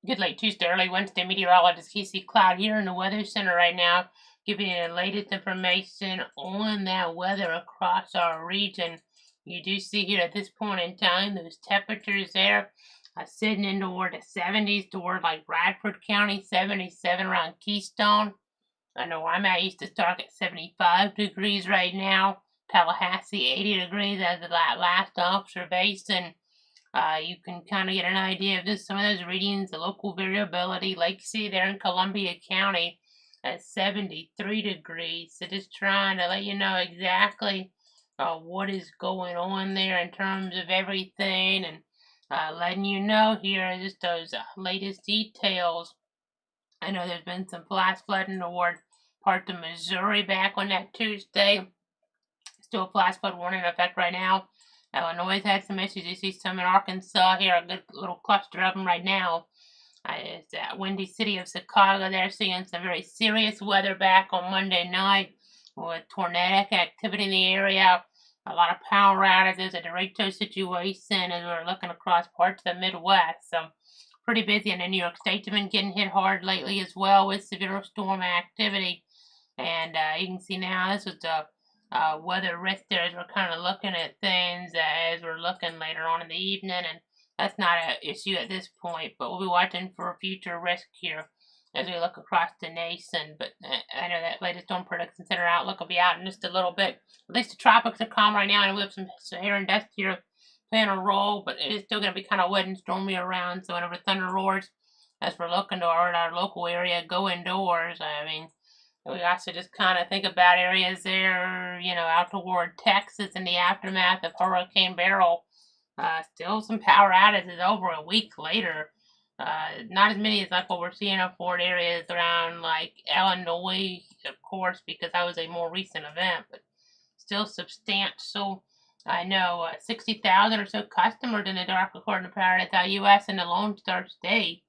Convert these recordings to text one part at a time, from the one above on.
Good late Tuesday, early Wednesday meteorologist Casey Cloud here in the Weather Center right now, giving you the latest information on that weather across our region. You do see here at this point in time, those temperatures there are sitting in toward the 70s, toward like Bradford County, 77 around Keystone. I know where I'm at. Used to start at 75 degrees right now. Tallahassee, 80 degrees as of that last observation. You can kind of get an idea of just some of those readings, the local variability. Like you see there in Columbia County at 73 degrees. So just trying to let you know exactly what is going on there in terms of everything, and letting you know here just those latest details. I know there's been some flash flooding toward parts of Missouri back on that Tuesday. Still a flash flood warning in effect right now. Illinois has had some issues. You see some in Arkansas here, a good little cluster of them right now. It's that windy city of Chicago. They're seeing some very serious weather back on Monday night with tornadic activity in the area. A lot of power outages, a Dorito situation as we're looking across parts of the Midwest. So pretty busy, and the New York State's been getting hit hard lately as well with severe storm activity. And you can see now this is the weather risk there as we're kind of looking at things as we're looking later on in the evening, and that's not an issue at this point, but we'll be watching for future risk here as we look across the nation. But I know that latest storm prediction center outlook will be out in just a little bit. At least the tropics are calm right now, and we have some Saharan dust here playing a role, but it is still going to be kind of wet and stormy around. So whenever thunder roars, as we're looking to our local area, go indoors. I mean, we also just kind of think about areas there, out toward Texas in the aftermath of Hurricane Beryl. Still some power outages over a week later. Not as many as like what we're seeing in Fort areas around like Illinois, of course, because that was a more recent event, but still substantial. I know 60,000 or so customers in the dark according to Power.us in the Lone Star State.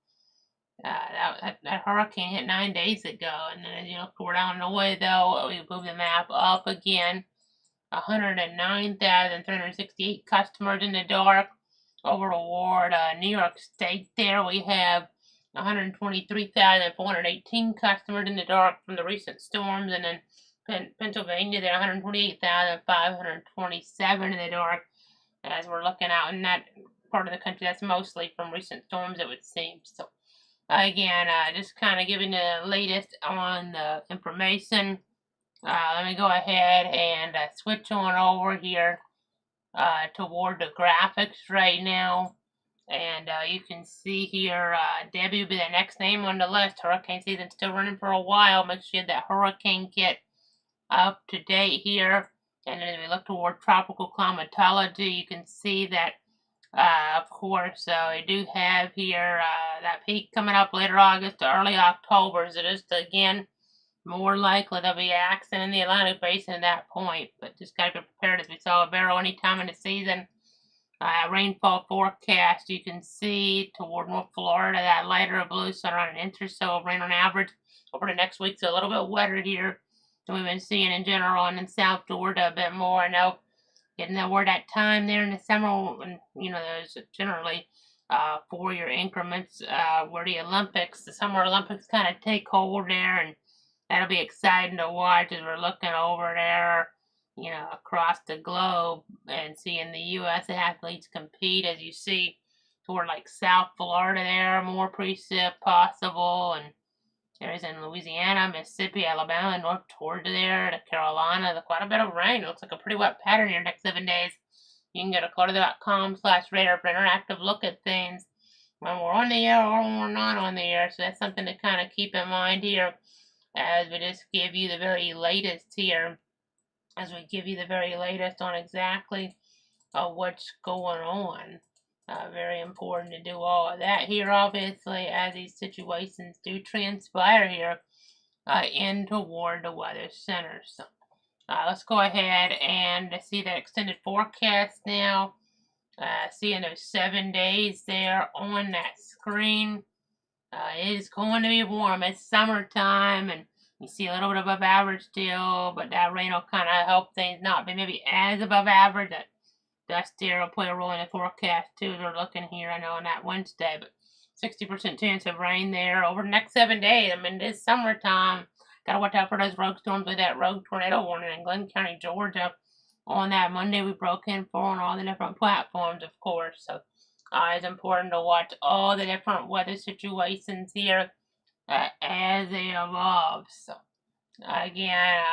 That hurricane hit 9 days ago, and then toward Illinois, though, we moved the map up again. 109,368 customers in the dark over toward New York State. There we have 123,418 customers in the dark from the recent storms, and then Pennsylvania, there 128,527 in the dark as we're looking out in that part of the country. That's mostly from recent storms, it would seem. So again, just kind of giving the latest on the information. Let me go ahead and switch on over here toward the graphics right now. And you can see here, Debbie will be the next name on the list. Hurricane season still running for a while. Make sure you have that hurricane kit up to date here. And as we look toward tropical climatology, you can see that of course, we do have here that peak coming up later August to early October. So just again, more likely there'll be accident in the Atlantic Basin at that point. But just got to be prepared as we saw a Beryl any time in the season. Rainfall forecast, you can see toward North Florida that lighter blue, so around an inch or so of rain on average over the next week. So a little bit wetter here than we've been seeing in general, and in South Florida a bit more. I know getting that word that time there in the summer, and there's generally 4-year increments where the Olympics, the Summer Olympics, kind of take hold there, and that'll be exciting to watch as we're looking over there, across the globe and seeing the U.S. athletes compete. As you see toward like South Florida, there more precip possible, and there's in Louisiana, Mississippi, Alabama, North Georgia there, to Carolina. Quite a bit of rain. It looks like a pretty wet pattern here next 7 days. You can go to Florida.com/radar for an interactive look at things when we're on the air or when we're not on the air. So that's something to kind of keep in mind here as we just give you the very latest here. As we give you the very latest on exactly what's going on. Very important to do all of that here, obviously, as these situations do transpire here in toward the weather center. So let's go ahead and see that extended forecast now. Seeing those 7 days there on that screen. It is going to be warm. It's summertime, and you see a little bit above average still, but that rain will kind of help things not be maybe as above average. That dust there will play a role in the forecast too. We're looking here, I know, on that Wednesday, but 60% chance of rain there over the next 7 days. I mean, it's summertime. Gotta watch out for those rogue storms with that rogue tornado warning in Glenn County, Georgia. On that Monday, we broke in for on all the different platforms, of course. So it's important to watch all the different weather situations here as they evolve. So again,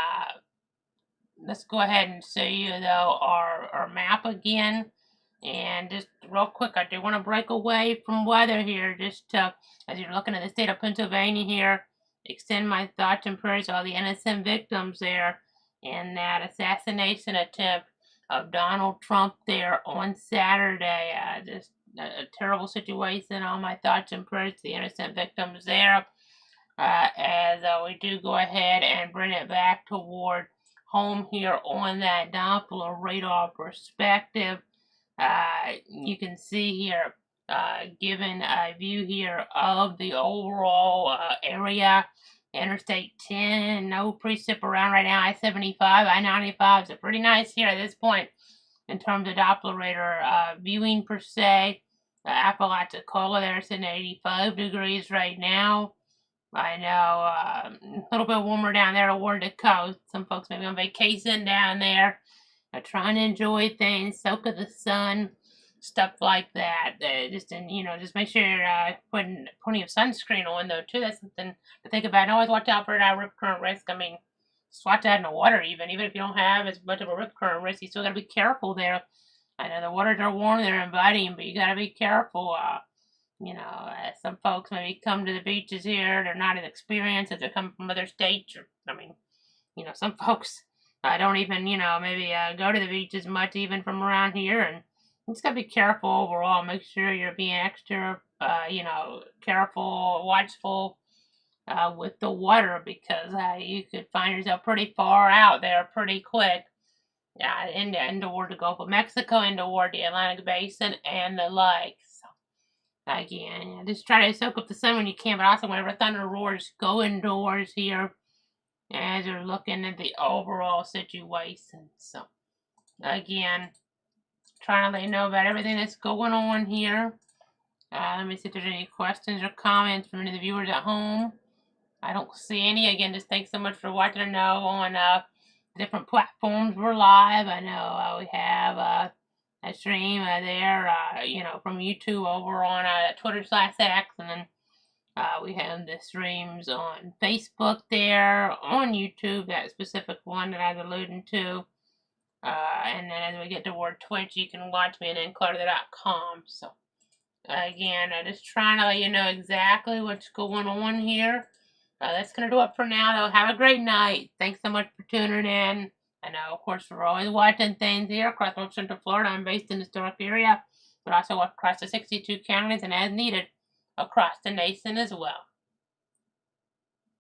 let's go ahead and show you though our map again. And just real quick, I do want to break away from weather here, just to, as you're looking at the state of Pennsylvania here, extend my thoughts and prayers to all the innocent victims there in that assassination attempt of Donald Trump there on Saturday. Just a terrible situation. All my thoughts and prayers to the innocent victims there. As we do go ahead and bring it back toward home here on that Doppler radar perspective. You can see here, given a view here of the overall area. Interstate 10, no precip around right now. I-75, I-95 is pretty nice here at this point in terms of Doppler radar viewing per se. Apalachicola there, sitting at 85 degrees right now. I know a little bit warmer down there toward the coast. Some folks may be on vacation down there. Trying to enjoy things, soak of the sun, stuff like that. Just make sure you're putting plenty of sunscreen on though too. That's something to think about. And always watch out for that rip current risk. I mean, just watch out in the water even if you don't have as much of a rip current risk. You still gotta be careful there. I know the waters are warm, they're inviting, but you gotta be careful. Some folks maybe come to the beaches here. They're not as experienced as they're coming from other states. Some folks don't even, maybe go to the beach as much even from around here. And you just got to be careful overall. Make sure you're being extra, careful, watchful with the water because you could find yourself pretty far out there pretty quick. In toward the Gulf of Mexico, in toward the Atlantic Basin, and the like. So, again, just try to soak up the sun when you can, but also whenever thunder roars, go indoors here as you're looking at the overall situation. So, again, trying to let you know about everything that's going on here. Let me see if there's any questions or comments from any of the viewers at home. I don't see any. Again, just thanks so much for watching. I know on different platforms we're live. I know we have a stream there, from YouTube over on Twitter/X, and then we have the streams on Facebook there, on YouTube, that specific one that I was alluding to. And then as we get toward Twitch, you can watch me at includer.com. So, again, I'm just trying to let you know exactly what's going on here. That's going to do it for now, though. Have a great night. Thanks so much for tuning in. I know, of course, we're always watching things here across North Central Florida. I'm based in the historic area, but also across the 62 counties and as needed across the nation as well.